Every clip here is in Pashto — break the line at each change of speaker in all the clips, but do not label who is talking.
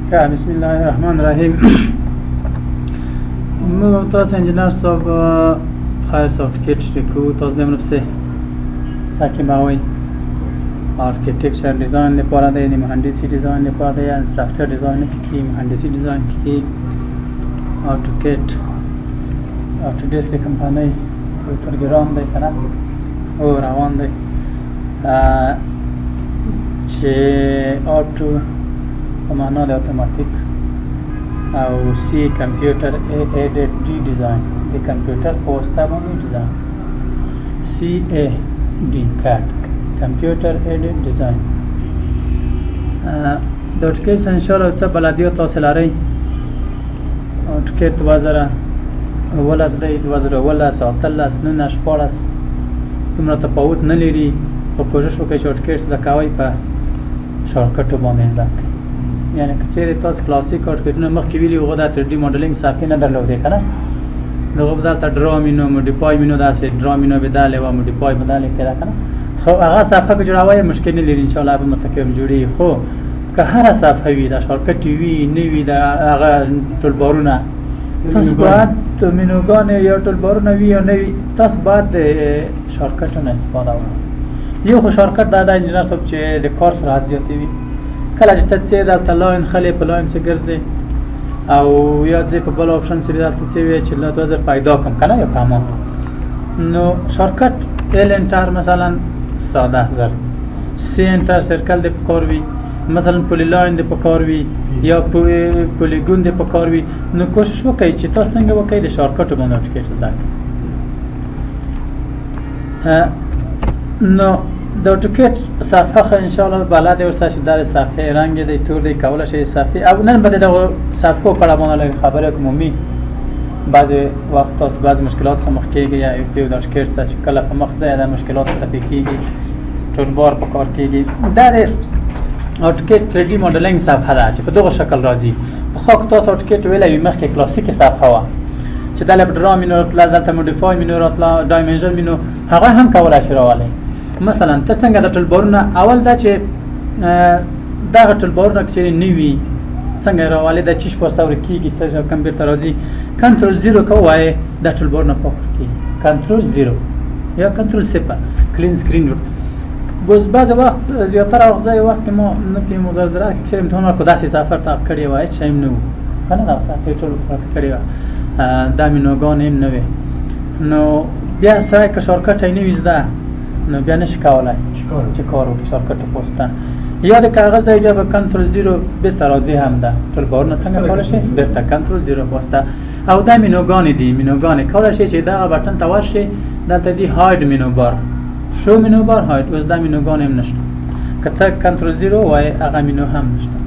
بسم الله الرحمن الرحیم. تاسو انجینر صاحب خیر سرتیفیکیت کو تاسو دمن بسه تاکي ماوي آرکیتیکچر ډیزاین لپاره دی، مهندسي ډیزاین لپاره دی، انستراکچر ډیزاین کې مهندسي ډیزاین کې آټوکیټ آټوډیسک کمپنی پروګرام دی کنه او روان دی چې آټو په معنا د اتوماتیک او سی کمپیوټر ایډډ ډی ډیزاین د کمپیوټر په واسطه باندې ډیزاین سی ای ډی کټ کمپیوټر ایډډ ډیزاین د ټکیس ان شاء الله څه بلدیو تاسو لرئ ټکیټ 2000 ولس دی 2019 اتلس نه شپارس کومه تفاوت نه لري په کوشش وکړئ چې ټکیټ د کاوي په شارټکټ باندې ځکه یعنی که چیرې تاسو کلاسیک ټکیټونه مخکې ویلي هغه د 3D ماډلینګ صفحې نه درلودې کنه نو بدلته ډرا مینو موډیفای مینو داسې ډرا مینو بداله و موډیفای بداله کړه کنه خو هغه صفحه په جوړاوی مشکل نه لري ان شاء الله به متکم جوړي خو که هر صفحه وي د شارټکټ وي نه وي د هغه ټولبارونه تاسو باید مینوګان یا ټولبارونه وي یا نه وي تاسو باید شارټکټ نه استفاده وکړئ یو خو شارټکټ دا د انجینر صاحب چې د کار سرعت زیاتوي کله چې ته دلته لاین خلې په لاین څه ګرځي او یا ځې په بل آپشن چې دلته څه وي چې لا توزر پیدا کم کنه یا فهمم نو شارټکټ ال انټر مثلا 10000 سی انټر سرکل د پکار وي مثلا پولی لاین د پکار وي یا پولیګون د پکار وي نو کوشش وکړئ چې تاسو څنګه وکړئ د شارټکټ باندې ټکیټ زده نو د ټکیټ صفحه ان شاء الله بلد ورسره چې د صفحه رنگ دی تور دی کوله شي صفحه او نن بده د صفحه په اړه باندې خبره کومي بعضی وخت تاسو بعض مشکلات سره مخ کیږي یا یو د ټکیټ سره چې کله په مخ ځای د مشکلات سره کیږي ټول بار په کار کیږي دا د ټکیټ 3D ماډلینګ صفحه ده چې په دغه شکل راځي په خو تاسو ټکیټ ویلې مخکې کلاسیک صفحه و چې د لپ ډرا مینو تل دلته موډیفای مینو راتلا ډایمنشن مینو هغه هم کولای شي راولي مثلا ته څنګه د ټولبارونه اول دا چې دا ټولبارونه چې نیوي څنګه راولي د چیش پوسټور کیږي چې کمپیوټر راځي کنټرول 0 کوای د ټولبارونه پاک کی کنټرول 0 یا کنټرول 0 کلین سکرین بس بعض وخت زیاتره وخت ما نه په مزرزره چې امتحان کو داسې سفر تا کړی وای چې نو کنه دا سفر ټول کړی دا مینوګان هم نه نو بیا سره که شارټکټ نه وځدا نو بیا نشي کولای چې کار وکړي شارټکټ پوسټه یا د کاغذ ځای بیا به کنټرول 0 به ترازی هم ده ټول بارونه څنګه کولای شي بیرته کنټرول 0 پوسټه او دا مینوګان دي مینوګان کولای شي چې دا بټن ته ورشي دلته دی هاید مینو بار شو مینو بار هاید اوس دا مینوګان هم نشته کته کنټرول 0 وای هغه مینو هم نشته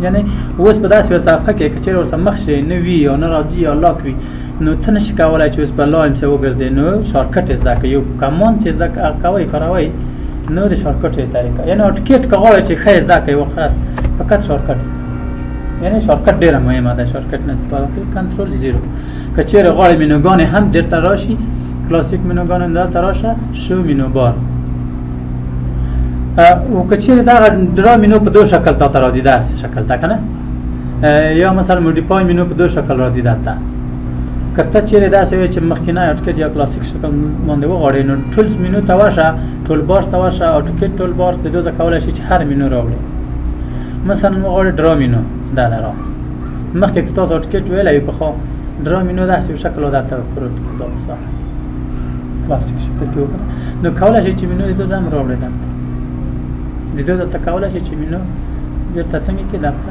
یعنی اوس په داسې صفحه کې چې ورسره مخ شي نه وی او نه راځي یا لاک وي نو ته نشي کولای چې اوس په لاین څه وګرځې نو شارټکټ زده کوي یو کمانډ چې زده کوي کاروي نو د شارټکټ طریقه یعنی ټکیټ کوي چې خیر زده کوي وخت فقط شارټکټ یعنی شارټکټ ډیره مهمه ده شارټکټ نه استفاده کوي کنټرول 0 کچېره غواړي مینوګان هم درته راشي کلاسیک مینوګان هم درته راشه شو مینو بار او کچېره دا درا مینو په دوه شکل ته راځي دا شکل تا کنه یا مثلا موډیفای مینو په دوه شکل راځي داته کته چیرې داسې وي چې مخکینه ټکیټ یا کلاسیک شکل باندې وغواړي نو ټول مینو ته واشه ټول بار ته واشه او ټکیټ ټول بار ته دوزه کولای شي چې هر مینو راوړي مثلا وغواړي ډرا مینو دا لرا مخکې تاسو ټکیټ ویلای په خو ډرا مینو داسې شکل وداته پروت دا صح کلاسیک شکل ته نو کولای شي چې مینو د دوزه هم راوړي دا د دوزه ته کولای شي چې مینو بیرته څنګه کې داته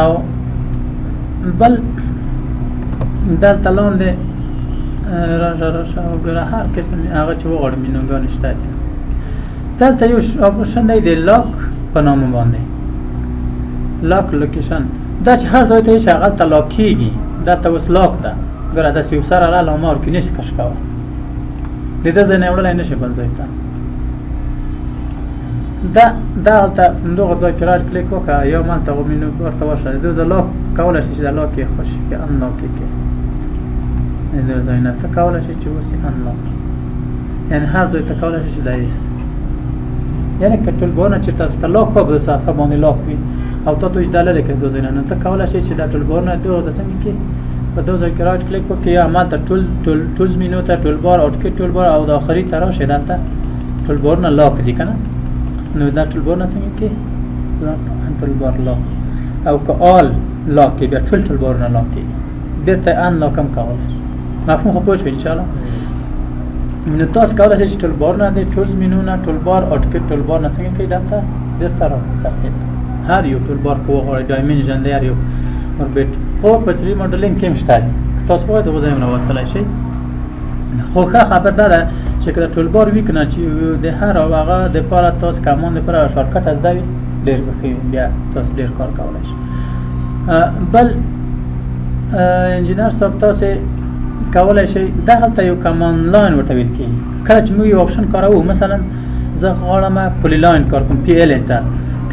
او بل دلته لاندې راشه وګوره هر قسم هغه چې وغواړي مینوګان شته دلته یو آپشن دی د لاک په نامه باندې لاک لوکیشن دا چې هر ځای ته یې هغه ته لاک کېږي دلته اوس لاک ده ګوره داسې یو سره راله ما ورکې نشي کش کوه د ده ځای نه وړلی نشي بل ځای ته دا هلته همدغه ځای کې راډ کلیک وکړه یا مالته مینو ورته ورشه د ده لاک کولی شي چې د لاک یې خوشي کړي انلاک یې کړي د ځای نه ته کولی شي چې اوس یې انلاک یعنې هر ځای ته کولی شي چې دا یې یعنی که ټولبار نه چې ته لاک په صفحه باندې لاک وي او ته توش دلاله کې دوه ځای نه ته کولای شي چې دا ټولبار نه دوه د څنګه کې په دوه ځای کې رائټ کلیک وکړي یا ماته ټولز مینو ته ټولبار او ټکی ټولبار او د اخري طرف شه دلته ټولبار نه لاک دي کنه نو دا ټولبار نه څنګه کې ټولبار لاک او که آل لاک کې بیا ټولبار نه لاک کې بیرته ان لاک هم کولای مفهوم خو پوه شو ان شاء الله نو تاسو کولای شئ چې ټولبار نه دی ټولز مینو نه ټولبار او ټکی ټولبار نه څنګه کې دلته بیرته راځي هر یو ټولبار کوه غواړي ډایمنشن دی هر یو اوربیټ خو په 3 ماډلینګ کې مشته تاسو باید د غوځایم راوستلای شئ خو ښه خبر ده چې کله ټولبار وی کنه چې د هر هغه د لپاره تاسو کمون لپاره شارټکټ از دی ډېر بخي بیا تاسو ډېر کار کولای شئ بل انجینر صاحب تاسو کولای شئ دغه ته یو کمانډ لاین ورته ویل کی کله چې موږ یو آپشن کاروو مثلا زه غواړم پلی لاین کار کوم پی ال انټر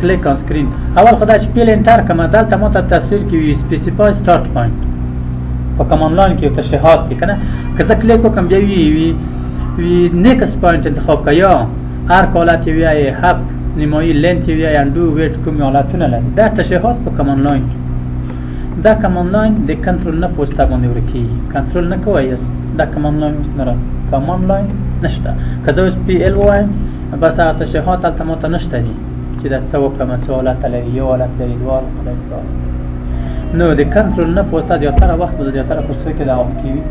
کلیک آن سکرین اول خدای چې پی ال انټر کوم دلته ماته تصویر کې وي سپیسیفای سٹارټ پوینټ په کمانډ لاین کې تشریحات دي کنه که زه کلیک وکم بیا وی نیکست پوینټ انتخاب کړه یا هر حالت وی هپ نیمایي لینت وی اندو ویټ کوم حالتونه لري دا تشریحات په کمانډ لاین دا کمانډ لاین د کنټرول نه پوسټه باندې ورکی کنټرول نه کوي دا کمانډ لاین نه کمانډ لاین نشته که زه اوس پی ال وایم بس هغه تشریحات هلته ماته نشته دي چې دا څه وکړم څه حالت لري یو حالت لري دوه حالت لري نو د کنټرول نه پوسټه زیاتره وخت د زیاتره کورسو کې دا وخت کوي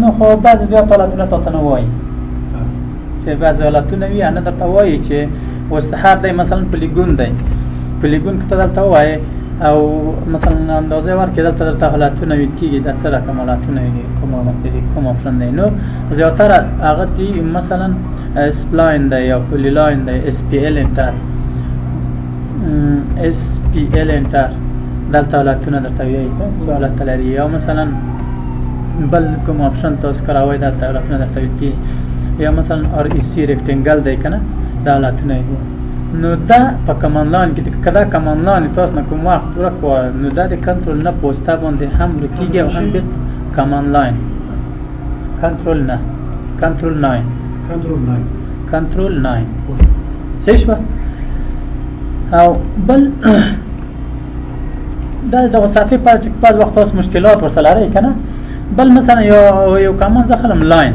نو خو بعضې زیات حالتونه تاته نه وایي چې بعضې حالتونه وي نه درته وایي چې اوس هر دی مثلا پلیګون دی پلیګون که ته دلته ووایې او مثلا اندازه ورکړي دلته درته حالتونه ویل کېږي دا څه رقم حالتونه وي کوم آپشن دی نو زیاتره هغه دي مثلا سپلاین دی یا پلی لاین دی اس پی ال انټر دلته حالتونه درته وایي څو حالت لري یا مثلا بل کوم آپشن تاسو کاروئ دلته حالتونه درته ویل کېږي یا مثلا ار ای سی ریکټنګل دی که نه دا حالتونه دي نو دا په کمانډ لاین کې که دا کمانډ لاین تاسو نه کوم وخت ورک نو دا د کنټرول نه پوسټه باندې هم ورکېږي او هم بیت کمانډ لاین کنټرول 9 صحیح شوه او بل دا د صفحې پر چې بعض وخت تاسو مشکلات ورسره لرئ که نه بل مثلا یو کمانډ زه خلم لاین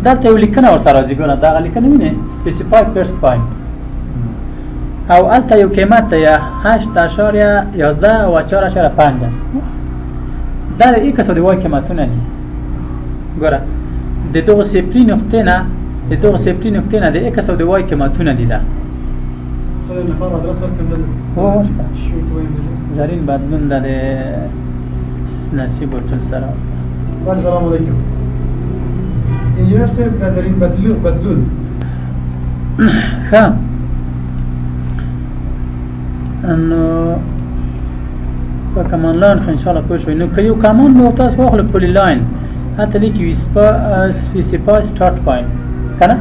دلته یو لیکنه ورسره راځي ګوره دغه لیکنه وینئ سپیسیفای فرست پوینټ او الته یو قیمت دی 8.11 او 4.5 دا د ایکس او د وای قیمتونه دي ګوره د دغه صفري نقطې نه د ایکس او د وای قیمتونه دي دا زرین بدلون د نصیب ورټل سره
السلام علیکم انجینر صاحب د زرین بدلون
ښه نو په کمانډ لاین خو ان شاء الله پوه شوئ نو که یو کمانډ مو تاسو واخلو پلی لاین هلته لیکي وي سپیسیفای سټارټ پوینټ که نه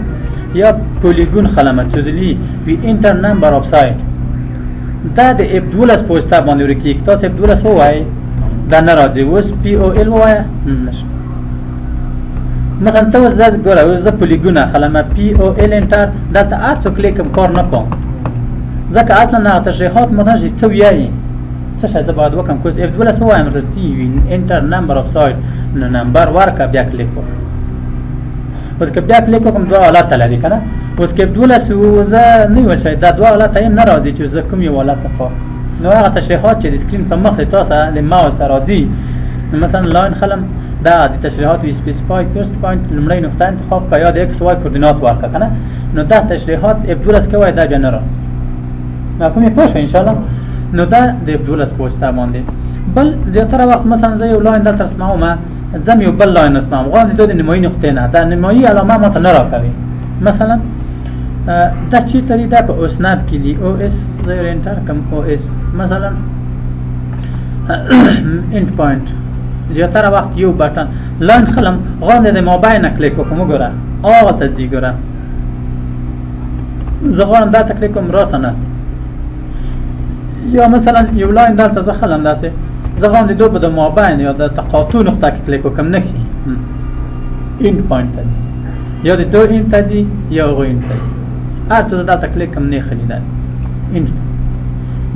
یا پولیګون خلمه چوزلي وي انټر نمبر آف سایډ دا د اف 12 پوسټه باندې ورکېږي تاسو اف 12 ووایئ دا نه راځي اوس پی او ال ووایه نشته مثلا ته اوس زه ګوره اوس زه پولیګونه خلمه پی او ال انټر دلته هر څو کلیک کار نه کوم ځکه اصلا هغه تشریحات ماته چې څه وایي څه شی زه باید وکړم که اوس اف 12 ووایم راځي انټر نمبر آف سایډ نو نمبر ورکړه بیا کلیک وکړه اوس که بیا کلیک وکړم دوه حالته لري که نه اوس که اف 12 زه نه ویل شوی دا دوه حالته هم نه راځي چې زه کوم یو حالت څخه نو هغه تشریحات چې د سکرین په مخ د تاسو د ماوس راځي مثلا لاین خلم دا د تشریحات وی سپیسیفای فرست پوینټ لومړی نقطه انتخاب کړه یا د ایکس وای کوردینات ورکړه که نه نو دا تشریحات اف 12 کې وایي دا بیا نه راځي مفهوم یې پوه شو ان شاء الله نو دا د اف 12 پوسټه باندې بل زیاتره وخت مثلا زه یو لاین دلته رسموم ځم یو بل لاین رسموم غواړم د نیمایي نقطې نه دا نیمایي علامه ماته نه راکوي مثلا دا چیرته دي دا په اوسناب کې دي او اس زه یو انټر کوم او اس مثلا انټ پوینټ زیاتره وخت یو بټن لاین خلم غواړم د موبایل نه کلیک وکړم وګوره هغه ته ځي ګوره زه غواړم دا ته کلیک کوم راسه نه یا مثلا یو لاین دلته زه خلم داسې زه غواړم د دوی په د موبایل یا د تقاطع نقطه کې کلیک وکړم نه کښي انټ پوینټ ته ځي یا د دوی انټ ته ځي یا هغوی انټ ته ځي ته دلته کلیک کوم نه خلی ده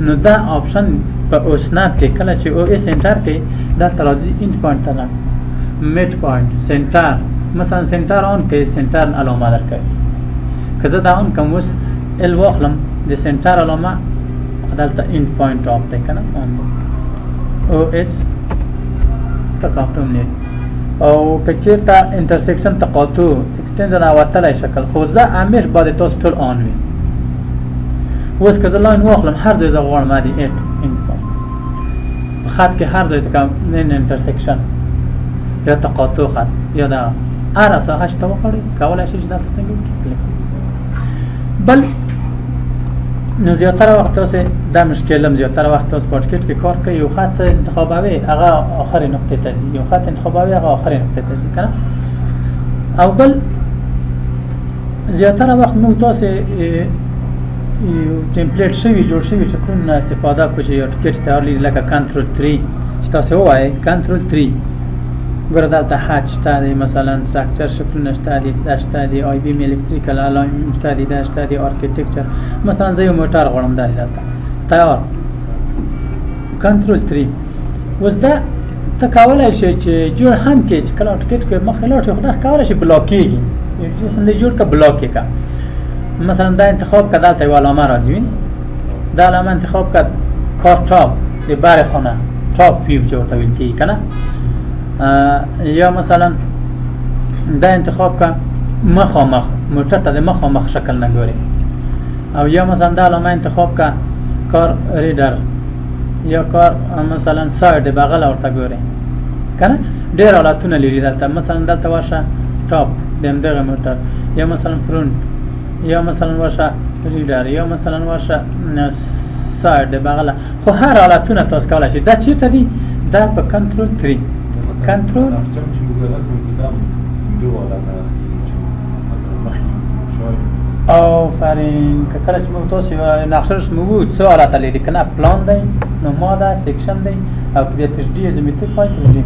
نو دا آپشن په اوسناب کې کله چې او اس انټر کې دلته راځي اینډ پوینټ نه میډ پوینټ سنټر مثلا سنټر اون کې سنټر علامه درکوي که زه دا اون کوم اوس ال واخلم د سنټر علامه دلته اینډ پوینټ اپ دی که نه او اس تقاطع نه او که چېرته انټرسیکشن تقاطع اکسټنشن راوتلی شکل خو زه همیش باید تاسو ټول آن وي اوس که زه لاین واخلم هر ځای زه غواړم دا د اینډ پوینټ په خط کې هر ځای ته کوم انټرسیکشن یا تقاطع خط یا دا هر ساحه چې ته وغواړې کولی شې چې دلته څنګه وکړې بل نو زیاتره وخت تاسې دا مشکل هم زیاتره وخت تاسو په ټکټ کې کار کوئ یو خط انتخابوي هغه آخرې نقطې ته ځي یو خط انتخابوي هغه آخرې نقطې ته ځي که نه او بل زیاتره وخت موږ تاسې ټمپلیټ شوي جوړ شوي شکلونه استفاده کړو چې یو ټکټ تیار لري لکه کنټرول 3 چې تاسې ووایئ کنټرول 3 ګوره دلته حج شته دی مثلا سټرکچر شکلونه شته دي دا شته دي آی بیم الکتریکل الاینمنټ شته دي دا شته دي آرکیټیکچر مثلا زه یو موټر غواړم دا دی دلته تیار کنټرول 3 اوس دا ته کولی شې چې جوړ هم کړې چې کله ټکټ کې مخکې لاړ شې خو دا کولی شې بلاک کېږي یو جسم دی جوړ کړه بلاک یې کړه مثلا دا انتخاب کړه دلته یوه علامه راځي وینې دا علامه انتخاب کړه کار ټاپ د برې خونه ټاپ ویو چې ورته ویل کېږي که نه یا مثلا دا انتخاب کا مخامخ موټر ته د مخامخ شکل نه ګوري او یا مثلا دا علامه انتخاب کا کار ریډر یا کار مثلا ساید بغل ورته ګوري کنه ډېر حالتونه لري دلته مثلا دلته ورشه ټاپ د همدغه موټر یا مثلا فرونټ یا مثلا ورشه ریډر یا مثلا ورشه ساید بغل خو هر حالتونه تاسو کولای شئ دا چیرته دي دا په کنټرول 3 کنترل آفرین که کله چې موږ تاسو نقشه رسموو څه حالت لري که نه پلان دی نما ده سیکشن دی او که بیا تشدید زمیتریک وایي تشدید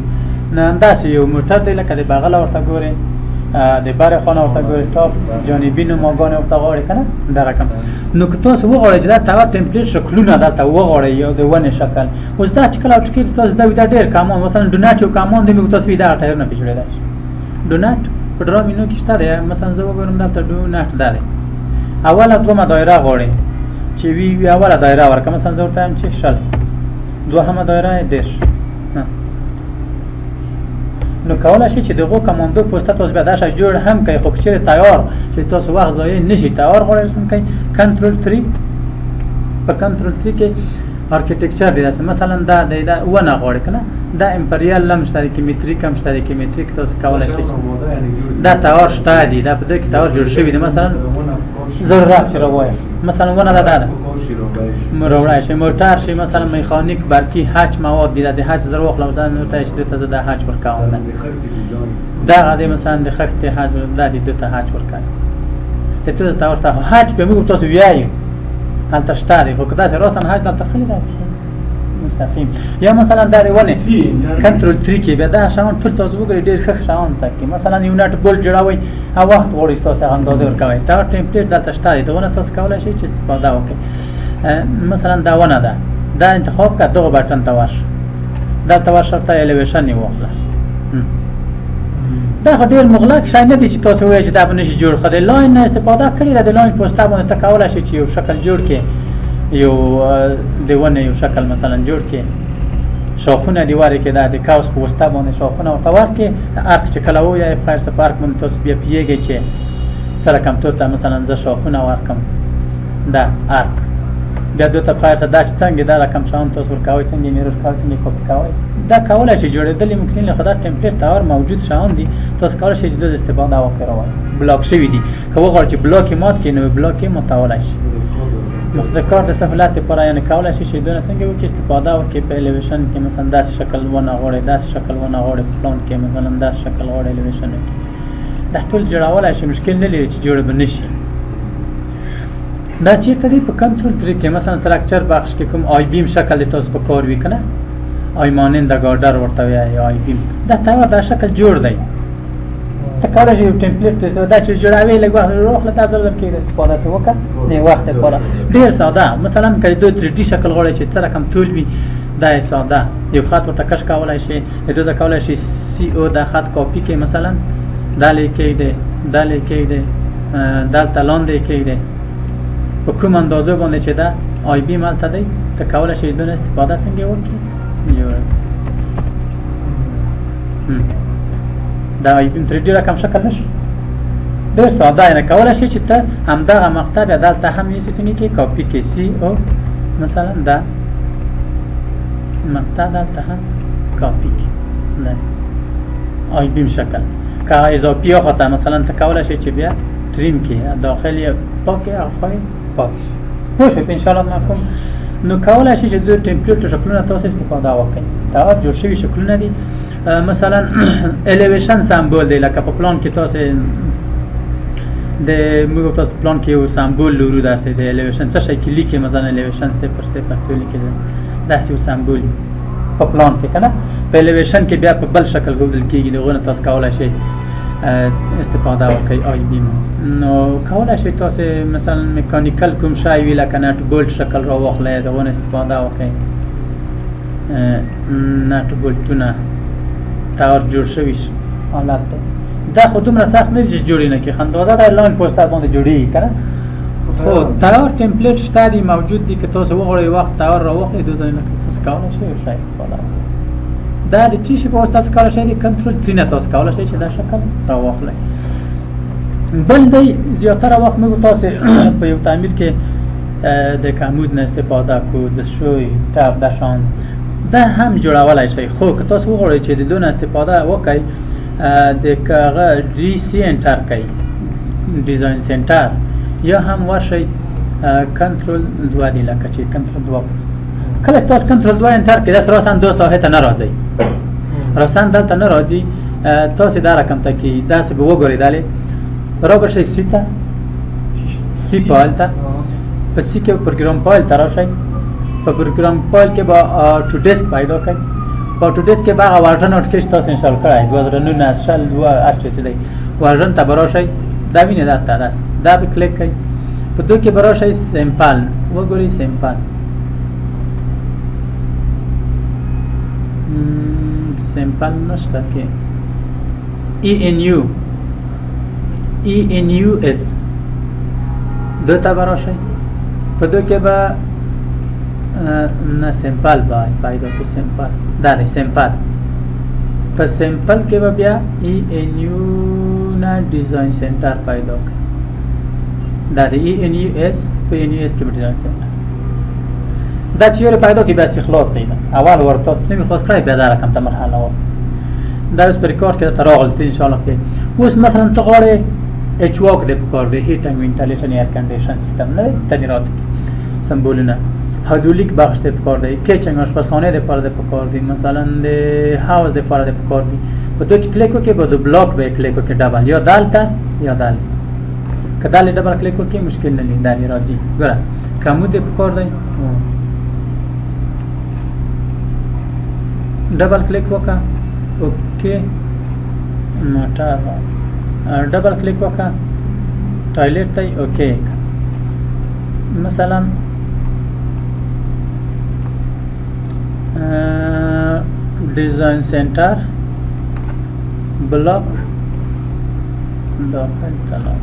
نه همداسې یو موټر دی لکه د بغل ورته ګورې د برې خانه ورته ګورې ټاپ جانبي نماګانې ورته غواړې که نه دا رقم نو که تاسو وغواړئ چې دا تاور ټمپلیټ شکلونه دلته وغواړئ یا د ونې شکل اوس دا چې کله ټکټ تاسو دا وي دا ډېر کامان مثلا ډونټ یو کامان دی موږ تاسو وي دغه ټایرونه پرې جوړېدای شي ډونټ په ډرا مینو کې شته دی مثلا زه وګورم دلته ډونټ دا دی اوله دومه دایره غواړئ چې وي اوله دایره ورکړه مثلا زه ورته وایم چې شل دوهمه دایره یې دېرش نو کولی شي چې دغو کماندو پوسته تاسو بیا دا شی جوړ هم کوئ خو که چېرې تیار چې تاسو وخت ضایع نه شي تیار غواړئ رسم کوئ کنټرول 3 په کنټرول 3 کې آرکیټیکچر دی داسې مثلا دا دی دا ونه غواړئ که نه دا امپریال هم شته دی کیمیتریک هم شته دی کیمیتریک تاسو کولی شئ دا تیار شته دي دا په دې کې تیار جوړ شوي دي مثلا ضرورت چې راوایم مثلا ونه دا ده راوړی شي موټر شي مثلا میخانیک برقي حج مواد دي د حج زر واخلم دا نو ته چې دته زه د حج ورکوم دا غادي مثلا د خښتې حج دا دي دته حج ورکوي ته ته ورته حج به موږ تاسو ویایو هلته شته دی خو که داسې راستن حج دلته خلي ده مستقیم یا مثلا دا ونې کنټرول 3 کې بیا دا شان ټول تاسو وګورئ ډېر ښه شان ته مثلا یو نټ بولټ جوړوئ او وخت غواړئ تاسو هغه اندازه ورکوئ دا ټمپلیټ دلته شته دی دغه تاسو کولی شئ چې استفاده وکړئ مثلا دا ونه ده دا انتخاب کړه دغه بټن ته ورشه دلته ورشه ته الیویشن یې واخله دا خو ډېر مغلق شی نه دی چې تاسو ووایئ چې دا به نشي جوړ خو د لاین نه استفاده کړې ده د لاین پوسته باندې ته کولی شئ چې یو شکل جوړ کړې یو د ونې یو شکل مثلا جوړ کړې شاخونه دې ورې کړې دا د کاوس په وسته باندې شاخونه ورته ورکړې ارک چې کله ووایئ فرض په ارک باندې تاسو بیا پوهېږئ چې څه رقم ته مثلا زه شاخونه ورکړم دا ارک بیا دوی ته فرض دا چې څنګه دا رقم شان تاسو ورکوئ څنګه یې میرور کوئ څنګه یې کاپي کوئ دا کولی شي جوړېدلې ممکن له خو دا ټمپلیټ تیار موجود شیان دي تاسو کولی شئ چې د استفاده وکړئ راوړئ بلاک شوي دي که وغواړئ چې بلاک یې مات کړئ نو بلاک یې ماتولی شي د کار د سهولت لپاره یعنې کولی شي چې دونه څنګه وکړي استفاده وکړي په الیویشن کې مثلا داسې شکل ونه غواړئ داسې شکل ونه غواړئ په پلان کې مثلا داسې شکل غواړئ الیویشن وکړي دا ټول جوړولی شي مشکل نه لري چې جوړ به نه شي دا چېرته دی په کنټرول 3 کې مثلا تراکچر بخش کې کوم آی بیم شکل د تاسو په کار وي که نه آی مانند ګارډر ورته وایي یا آی بیم دا تیار دا شکل جوړ دی ته کولای شي یو ټمپلیټ دا چې جوړوي لږ وخت روخله تاسو درکې استفاده ته وکړه نه وخت لپاره ډیر ساده مثلا کله دوی 3D شکل غواړي چې څه رقم طول وي دا ساده یو خط ورته کش کولای شي دوی کولای شي CO دا خط کاپی کې مثلا دا لیکي دی دا لیکي دی دلته لاندې کې دی په کوم اندازه باندې چې دا آی بی مالته دی ته کولای شي دونه استفاده څنګه وکړي دا آی بی 3D رقم شکل نشي ډېر ساده نه کولای شي چې ته همدغه مقطع بیا دلته هم یې څنګه کې کاپی کې CO مثلا دا مقطع دلته هم کاپی کې نه آی بی شکل که اضافی خاطر مثلا ته کولای شي چې بیا تریم کې داخل یې پاک اخوای پاک خوش ان شاء الله مفهوم نو کولای شي چې د ټمپلیټ شکلونه تاسو استفاده وکړئ دا جوړ شوی شکلونه دي مثلا الیویشن سمبول دی لکه په پلان کې تاسو د موږ تاسو پلان کې یو سمبول لرو داسې د الیویشن څه شي کې لیکي مثلا الیویشن 0 ته لیکي داسې یو سمبول په پلان کې کنه په الیویشن کې بیا په بل شکل ګوګل کېږي دغه تاسو کولای شئ استفاده وکړئ آی بی نو کولای شئ تاسو مثلا میکانیکل کوم شای وی لکه نټ بولټ شکل را واخلئ دغه استفاده وکړئ نټ بولټونه تاور جوړ شوی حالت دا خو دومره سخت نه چې جوړی نه کې اندازه د لاین پوسټر باندې جوړی کنه خو تاور ټمپلیټ شته دی موجود دی که تاسو وغواړئ وخت تاور را واخلئ دوی نه تاسو کولای شئ شای استفاده دا د چی شي په واسطه کولای شئ د کنټرول ترینه تاسو کولای شئ چې دا شکل را واخلئ بل دی زیاتره وخت موږ تاسو په یو تعمیر کې د کمود نه استفاده کو د شوی تاب د شان دا هم جوړولای شئ خو که تاسو وغواړئ چې د دون استفاده وکړئ د کاغه جی سی انټر کړئ ډیزاین سنټر یا هم ورشئ کنټرول 2 دی لکه چې کنټرول 2 کله تاسو کنټرول 2 انټر کړئ دا راسن 2 ساعت نه راځي راسن دلته نه راځي تاسو دا رقم ته کې دا څه به وګورئ دالې را بشئ سی ته سی فایل ته په سی کې پروګرام فایل ته راشئ په پروګرام فایل کې به ټو ډیسک پیدا کړئ په ټو ډیسک کې به هغه ورژن نوټیفیکیشن تاسو انسټال کړئ 2019 شل 2 ارچ دی ورژن ته براشئ دا وینئ دا تاسو دا به کلیک کړئ په دوی کې براشئ سیمپل وګورئ سیمپل سیمپل نشته کې ENUS دو تا براشئ په دوی کې به نه سیمپل باید پیدا کو سیمپل دا نه سیمپل په سیمپل کې به بیا ENU نه ډیزاین سنټر پیدا کړئ دا د ENUS په ENUS کې به ډیزاین سنټر دا چې یو پیدا کې بیا خلاص دی اول ورته تاسو نه خلاص کړئ بیا دا رقم ته مرحله و دا اوس پر ریکارډ کې تراغلت ان شاء الله کې اوس مثلا ته غواړې اچ واک د پکار دی هیټینګ وینټیلیشن ایر کنډیشن سیستم نه تدارات سمبولونه هایدرولیک بخش د پکار دی کیچنګ آشپزخانه د پاره د پکار دی مثلا د هاوس د پاره د پکار دی په دوی کلیک وکړئ په دو بلاک به کلیک وکړئ ډبل یا دالته یا دال که دال ډبل کلیک وکړئ مشکل نه لري دال راځي ګوره کمود د پکار دی ډبل کلیک وکړه اوکې موټر ډبل کلیک وکړه ټایلټ ته اوکې مثلا ډیزاین سنټر بلاک داخل طلب